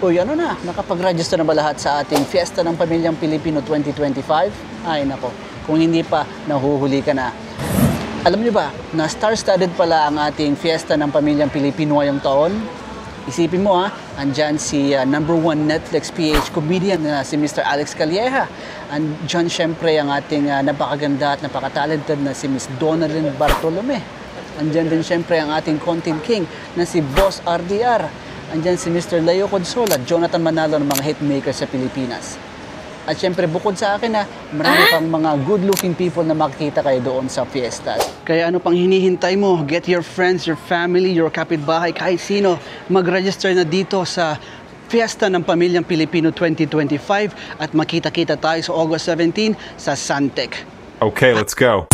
Uy, ano na? Nakapag-register na ba lahat sa ating Fiesta ng Pamilyang Pilipino 2025? Ay, nako. Kung hindi pa, nahuhuli ka na. Alam niyo ba, na star-studded pala ang ating Fiesta ng Pamilyang Pilipino ngayong taon? Isipin mo andyan si #1 Netflix PH comedian na si Mr. Alex Calleja. Andyan syempre ang ating napakaganda at napakatalented na si Miss Donalyn Bartolome. Andyan din syempre ang ating content king na si Boss RDR. Andyan si Mr. Leo Consola, Jonathan Manalo ng mga hitmakers sa Pilipinas. At syempre bukod sa akin marami pang mga good-looking people na makikita kayo doon sa fiestas. Kaya ano pang hinihintay mo? Get your friends, your family, your kapitbahay, kahit sino. Mag-register na dito sa Fiesta ng Pamilyang Pilipino 2025 at makita-kita tayo sa August 17 sa Suntec. Okay, let's go.